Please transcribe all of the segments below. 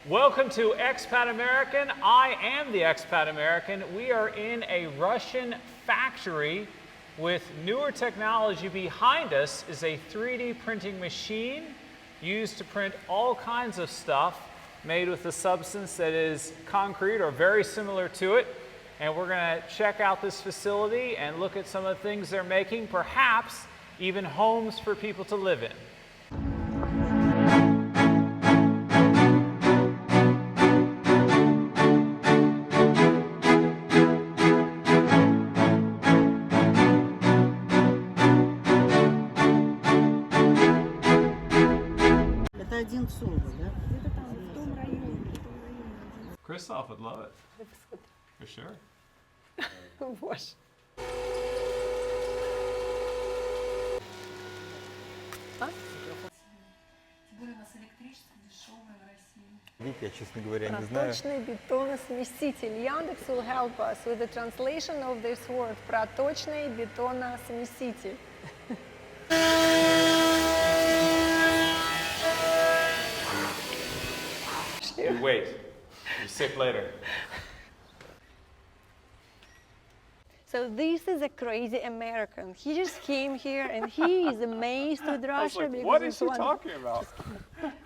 Welcome to Expat American. I am the Expat American. We are in a Russian factory with newer technology. Behind us is a 3D printing machine used to print all kinds of stuff made with a substance that is concrete or very similar to it. And we're going to check out this facility and look at some of the things they're making, perhaps even homes for people to live in. Kristoff would love it. For sure. Боже. Я, честно говоря, не знаю. Проточный бетоносмеситель. Яндекс will help us with the translation of this word. Проточный бетоносмеситель. You wait. You sip later. So this is a crazy American. He just came here and he is amazed with Russia. Like, what is she talking about?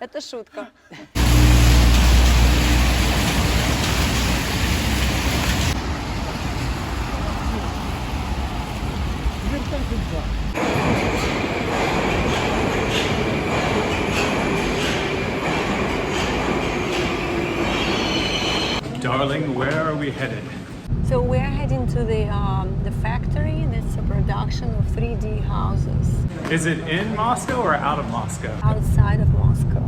Это шутка. Darling, where are we headed? So we're heading to the factory. That's a production of 3D houses. Is it in Moscow or out of Moscow? Outside of Moscow.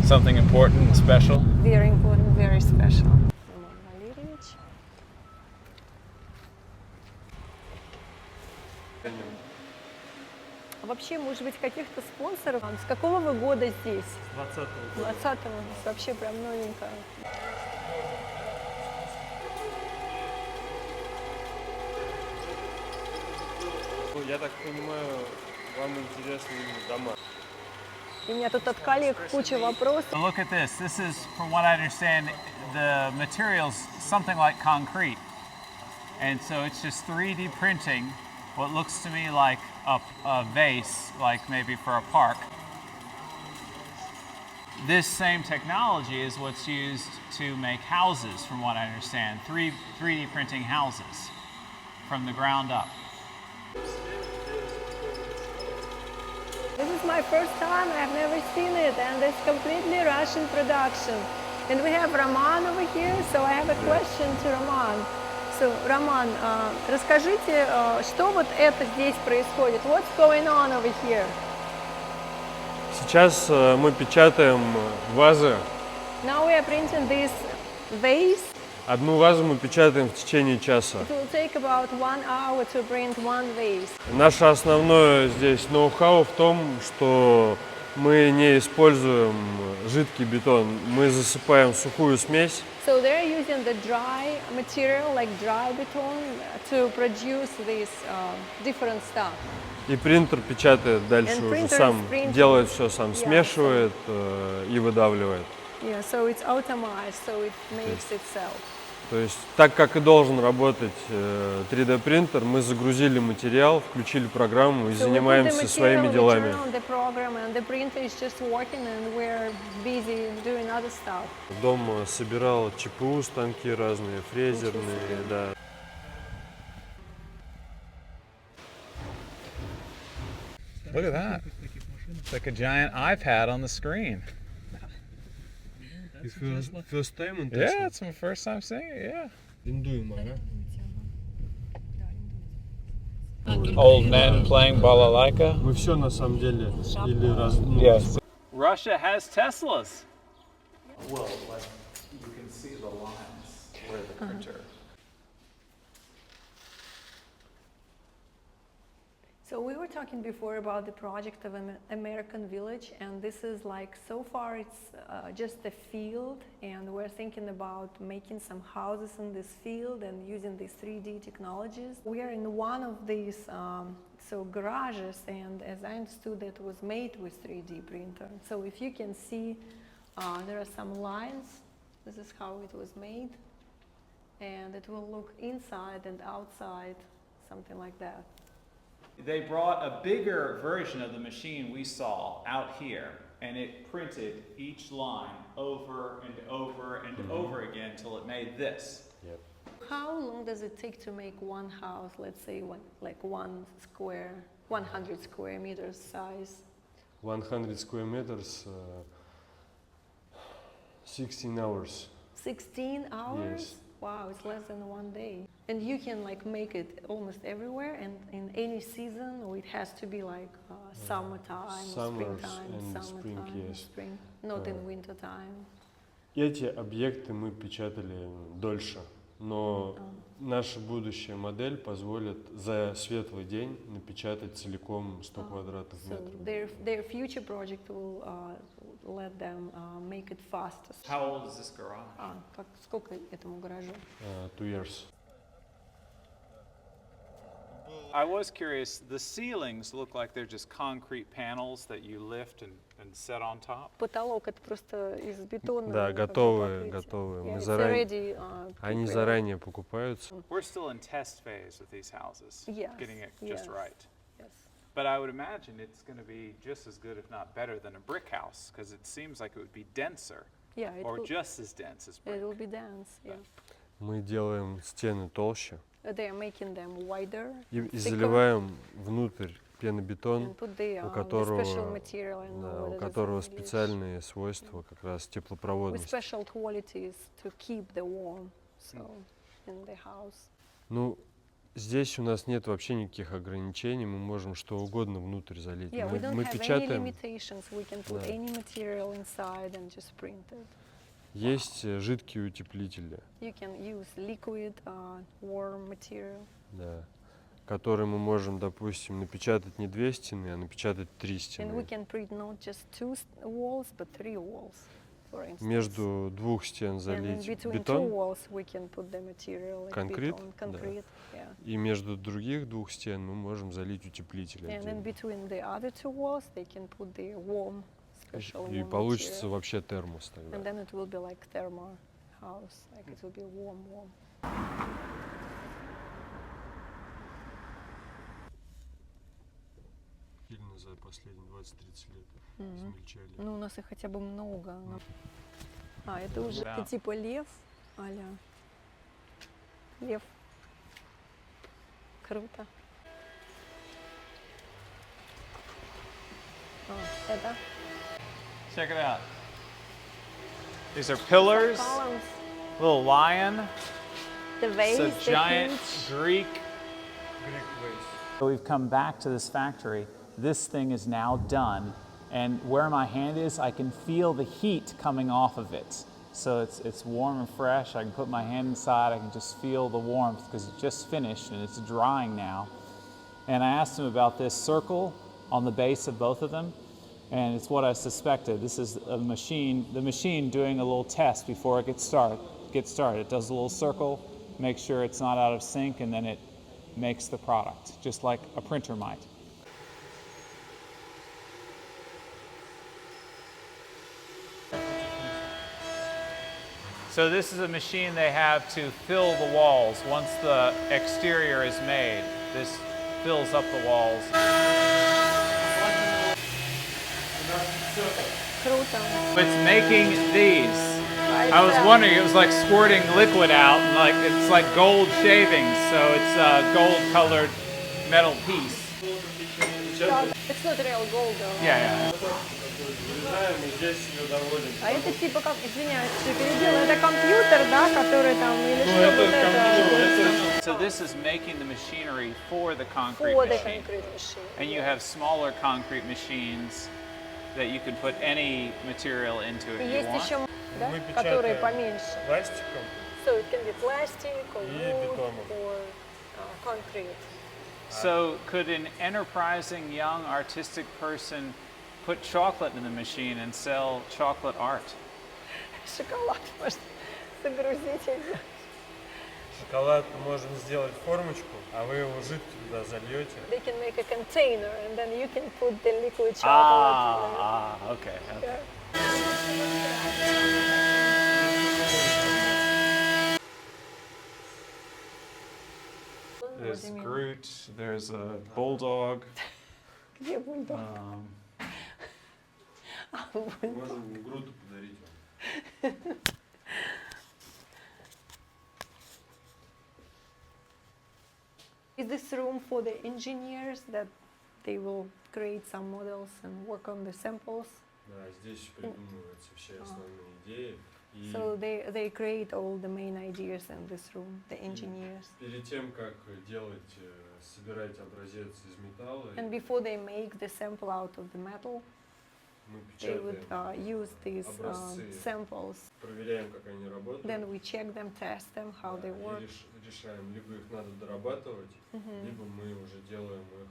Something important and special? Very important, very special. А вообще, может быть, каких-то спонсоров? С какого вы года здесь? С 20-го. 20-го. Вообще прям новенькая. Я так понимаю, вам интересны дома. У меня тут от коллег куча вопросов. Look at this. This is, from what I understand, the material's something like concrete. And so it's just 3D printing what looks to me like a vase, like maybe for a park. This same technology is what's used to make houses, from what I understand. 3D printing houses from the ground up. This is my first time, I've never seen it, and it's completely Russian production. And we have Roman over here, so I have a question to Roman. So, Roman, расскажите, что вот это здесь происходит? What's going on over here? Сейчас мы печатаем вазы. Now we are printing this vase. Одну вазу мы печатаем в течение часа. It will take about 1 hour to print one vase. Наше основное здесь ноу-хау в том, что мы не используем жидкий бетон, мы засыпаем сухую смесь. So they're using the dry material, like dry beton, to produce this different stuff. И принтер печатает дальше уже сам, делает все сам, смешивает и выдавливает. Yeah, so it's automated, so it makes itself. То есть так, как и должен работать 3D принтер, мы загрузили материал, включили программу и занимаемся своими делами. Дома собирал ЧПУ, станки разные, фрезерные, да. Look at that. It's like a giant iPad on the screen. First time on Yeah, it's my first time seeing it, yeah. Old men playing balalaika. Мы все на самом деле или раз. Yes. Russia has Teslas. Well, like you can see the lines where the printer. So we were talking before about the project of an American village, and this is like, so far it's just a field, and we're thinking about making some houses in this field and using these 3D technologies. We are in one of these garages, and as I understood, it was made with 3D printer. So if you can see, there are some lines This is how it was made. And it will look inside and outside, something like that. They brought a bigger version of the machine we saw out here, and it printed each line over and over and over again until it made this. Yep. How long does it take to make one house, let's say like 100 square meters size? 100 square meters, 16 hours. 16 hours? Yes. Wow, it's less than one day. And you can like make it almost everywhere and in any season, or it has to be like summertime, Summers springtime, and spring, summertime, yes. spring, not in winter time. Эти объекты мы печатали дольше, но наша будущая модель позволит за светлый день напечатать целиком 100 квадратных So метров. their future project will let them make it faster. How old is this garage? Сколько этому гаражу? 2 years. I was curious, the ceilings look like they're just concrete panels that you lift and set on top. Потолок это просто из бетона. Да, готовые. Мы заранее, они заранее покупаются. We're still in test phase with these houses, getting it just right. Yes. But I would imagine it's going to be just as good, if not better, than a brick house, because it seems like it would be denser, Yeah, or just as dense as brick. it will be dense. Yeah. Мы делаем стены толще They are making them wider. и заливаем внутрь And пенобетон, put the у special material. I don't know what у it is которого in English. специальные свойства, как раз With теплопроводность. special qualities to keep the warm, so in the house. Ну, здесь у нас нет вообще никаких ограничений, мы можем что угодно внутрь залить. Yeah, we don't Мы have any печатаем, limitations. We can put Да. any material inside and just print it. есть жидкие утеплители, You can use liquid, warm material. да, которые мы можем, допустим, напечатать не 2 стены, а напечатать 3 And we стены. can print not just 2 walls, but 3 walls, for instance. Между 2 стен And in залить between 2 бетон, walls we can put the material like Конкрет, beton, да. concrete, yeah. и между других 2 стен мы можем залить утеплитель And in отдельно. between the other 2 walls they can put the warm, special И warm получится material. вообще термос тогда. And then it will be like thermal house, like it will be warm. Сильно за последние 20-30 лет измельчали. Ну, у нас их хотя бы много. Это уже Да. это типа лев, а-ля. Лев. Круто. Это Check it out. These are pillars, columns. little lion. The vase, It's a the giant hinge. Greek. So we've come back to this factory. This thing is now done, and where my hand is, I can feel the heat coming off of it. So it's warm and fresh. I can put my hand inside. I can just feel the warmth because it's just finished and it's drying now. And I asked him about this circle on the base of both of them, and it's what I suspected. This is a machine, the machine doing a little test before it gets started. It does a little circle, makes sure it's not out of sync, and then it makes the product, just like a printer might. So this is a machine they have to fill the walls. Once the exterior is made, this fills up the walls. Круто. It's making these. I was wondering, it was like squirting liquid out, and like it's like gold shavings, so it's a gold-colored metal piece. It's not real gold though. Yeah, Здесь ее доводим. А это типа как, извиняюсь, что перебила, это компьютер, да, который там, или что вот это? So this is making the machinery for the concrete For the machine. concrete machine. And you have smaller concrete machines that you can put any material into if you Есть want. еще, да, Мы которые печатаем поменьше. пластиком. So it can be plastic or И wood бетоном. or concrete. So could an enterprising young artistic person put chocolate in the machine and sell chocolate art? Шоколад можно загрузить. Шоколад можем сделать формочку, а вы его жидкий туда зальете. They can make a container and then you can put the liquid chocolate. Okay. Yeah. there's Groot, there's a bulldog. Где бульдог? Можем Груту подарить вам. Is this room for the engineers that they will create some models and work on the samples? Да, здесь придумываются все основные идеи. И So they create all the main ideas in this room, the engineers. перед тем, как делать, собирать образец из металла, And before they make the sample out of the metal, мы they would печатаем, use these образцы. Samples. проверяем, как они работают. Then we check them, test them, how they И work. решаем, либо их надо дорабатывать, либо мы уже делаем их.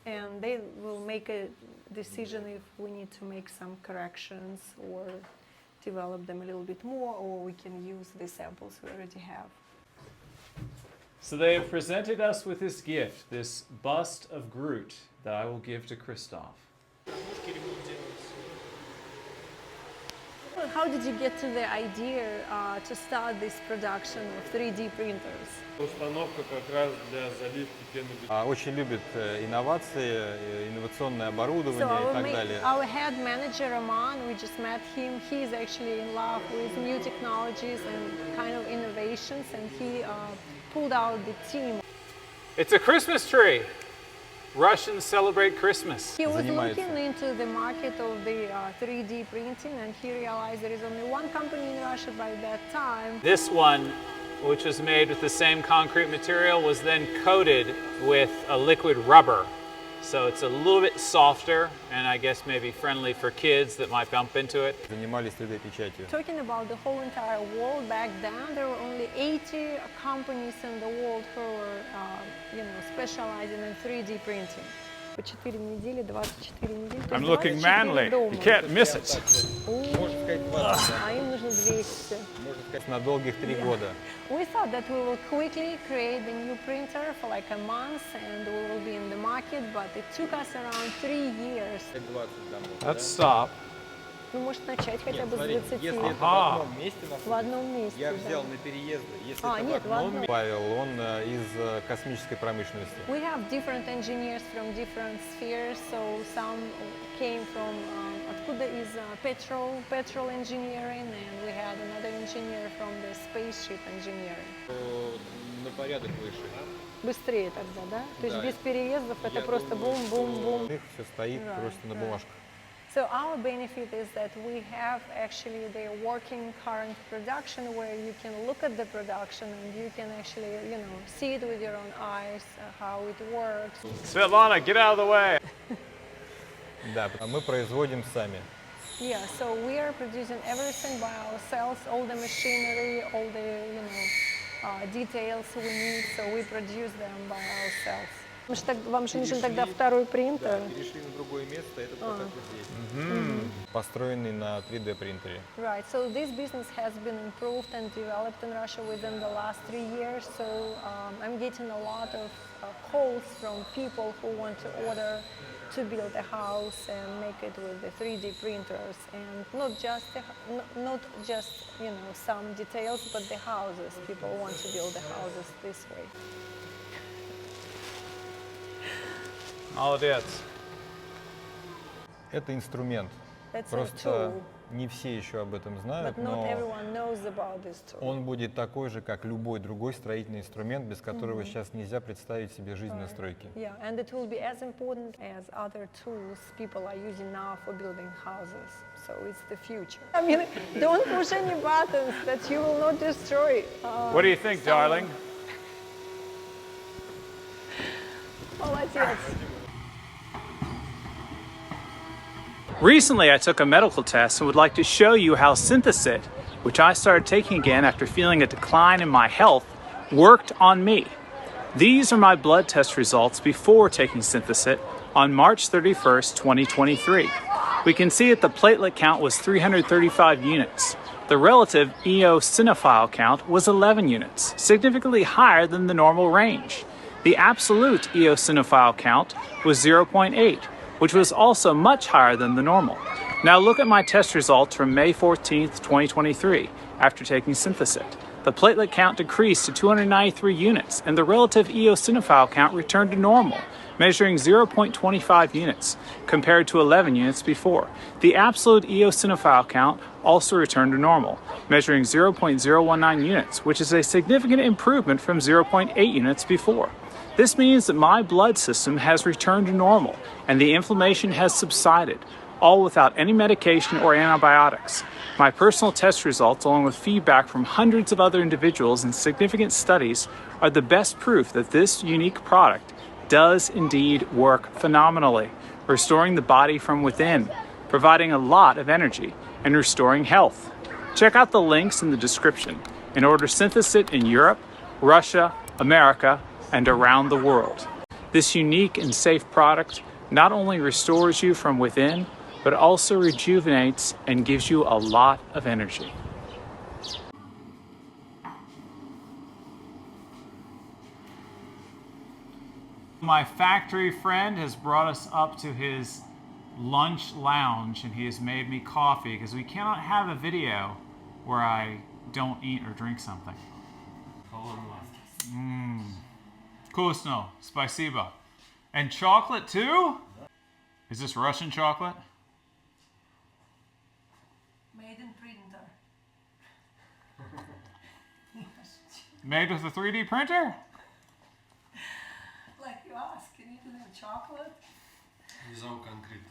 And they will make a decision if we need to make some corrections or develop them a little bit more, or we can use the samples we already have. So they have presented us with this gift, this bust of Groot that I will give to Kristoff. How did you get to the idea to start this production of 3D printers? Установка как раз для заливки пены. Очень любит инновации, инновационное оборудование и так далее. Our head manager Roman, we just met him. He's actually in love with new technologies and kind of innovations, and he pulled out the team. It's a Christmas tree. Russians celebrate Christmas. He was looking into the market of the 3D printing, and he realized there is only one company in Russia by that time. This one, which was made with the same concrete material, was then coated with a liquid rubber. So it's a little bit softer and I guess maybe friendly for kids that might bump into it. Занимались 3D-печатью. Talking about the whole entire world, back then there were only 80 companies in the world who were specializing in 3D printing. По 4 недели, 24 недели. I'm looking manly. You can't miss it. Можно сказать 20, А им нужно 200. можно сказать на долгих 3 года. We thought that we will quickly create the new printer for like a month and we will be in the market, but it took us around 3 years. 20 домов. Let's stop. Ну, может, начать хотя бы с Смотри, 20. если это в Ага. одном месте В одном месте, я да. взял на переезды. Если А, это нет, в в одном одном. Павел, он из космической промышленности. We have different engineers from different spheres, so some came from откуда из petrol engineering, and we had another engineer from the spaceship engineering. На порядок выше. Быстрее тогда, да? То есть Да. без переездов это просто бум-бум-бум. Все стоит Right, просто на right. бумажках. So our benefit is that we have actually the working current production where you can look at the production and you can actually, see it with your own eyes, how it works. Svetlana, get out of the way. Да, мы производим сами. Yeah, so we are producing everything by ourselves, all the machinery, all the, details we need, so we produce them by ourselves. Вам же нужен тогда второй принтер. Да, перешли на другое место, это вот так вот здесь. Построенный на 3D принтере. Right, so this business has been improved and developed in Russia within the last 3 years. So I'm getting a lot of calls from people who want to order to build a house and make it with the 3D printers, and not just some details, but the houses. People want to build the houses this way. Молодец. Это инструмент. That's a Просто tool, не все еще об этом знают, but not но everyone knows about this tool. он будет такой же, как любой другой строительный инструмент, без которого сейчас нельзя представить себе жизнь на стройке. Yeah, and it will be as important as other tools people are using now for building houses. So it's the future. I mean, don't push any buttons that you will not destroy. What do you think, darling? Молодец. Recently, I took a medical test and would like to show you how Synthesit, which I started taking again after feeling a decline in my health, worked on me. These are my blood test results before taking Synthesit on March 31st, 2023. We can see that the platelet count was 335 units. The relative eosinophil count was 11 units, significantly higher than the normal range. The absolute eosinophil count was 0.8, which was also much higher than the normal. Now look at my test results from May 14th, 2023, after taking Synthesit. the platelet count decreased to 293 units, and the relative eosinophil count returned to normal, measuring 0.25 units, compared to 11 units before. The absolute eosinophil count also returned to normal, measuring 0.019 units, which is a significant improvement from 0.8 units before. This means that my blood system has returned to normal, and the inflammation has subsided, all without any medication or antibiotics. My personal test results, along with feedback from hundreds of other individuals and significant studies, are the best proof that this unique product does indeed work phenomenally, restoring the body from within, providing a lot of energy, and restoring health. Check out the links in the description in order to synthesize it in Europe, Russia, America, and around the world. This unique and safe product not only restores you from within, but also rejuvenates and gives you a lot of energy. My factory friend has brought us up to his lunch lounge, and he has made me coffee because we cannot have a video where I don't eat or drink something. Вкусно, спасибо. And chocolate too? Is this Russian chocolate? Made in printer. Made with a 3D printer? Like you ask, can you do that chocolate? Вязал конкрет.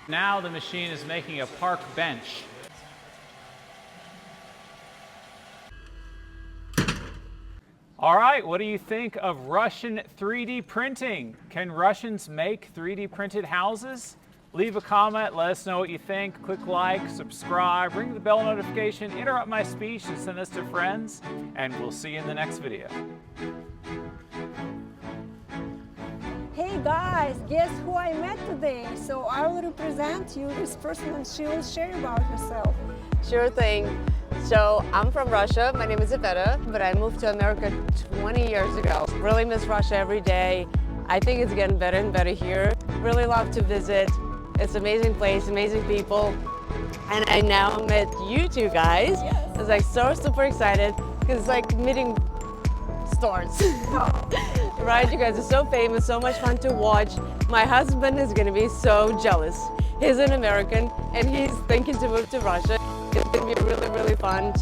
Now the machine is making a park bench. All right, what do you think of Russian 3D printing? Can Russians make 3D printed houses? Leave a comment, let us know what you think. Click like, subscribe, ring the bell notification, interrupt my speech, and send this to friends. And we'll see you in the next video. Hey guys, guess who I met today? So I will represent you this person and she will share about herself. Sure thing. So I'm from Russia. My name is Sveta, but I moved to America 20 years ago. Really miss Russia every day. I think it's getting better and better here. Really love to visit. It's an amazing place, amazing people. And I now met you two guys. Yes. I was like so super excited because it's like meeting stars. Right? You guys are so famous, so much fun to watch. My husband is going to be so jealous. He's an American and he's thinking to move to Russia. It's going to be really, really fun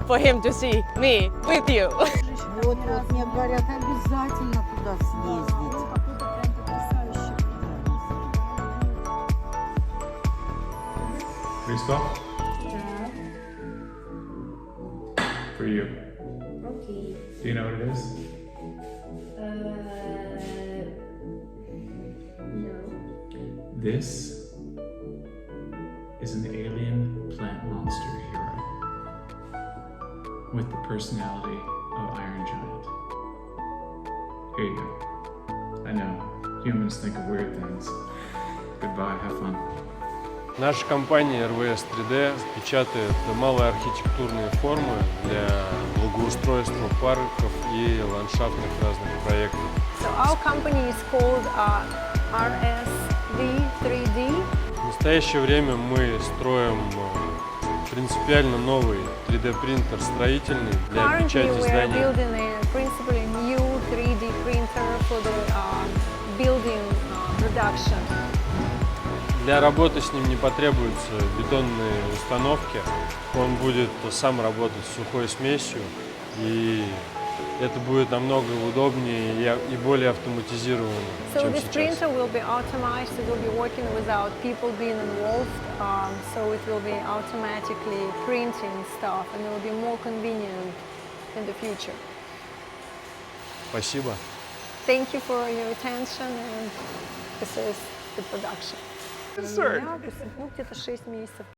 for him to see me with you. Вот, мне говорят, обязательно туда съездить. Kristoff? For you. Okay. Do you know what it is? No. This is an alien plant monster hero with the personality of Iron Giant. Here you go. I know, humans think of weird things. Goodbye, have fun. Наша компания РВС 3D печатает малые архитектурные формы для благоустройства парков и ландшафтных разных проектов. So our company is called RSV3D. В настоящее время мы строим принципиально новый 3D-принтер строительный для Currently печати we are зданий. building a principally new 3D printer for the building production. Для работы с ним не потребуются бетонные установки. Он будет сам работать с сухой смесью, и это будет намного удобнее и более автоматизировано, So чем this сейчас. printer will be automated, it will be working without people being involved, so it will be automatically printing stuff and it will be more convenient in the future. Спасибо. Thank you for your attention, and this is the production. Sir. У меня где-то 6 месяцев.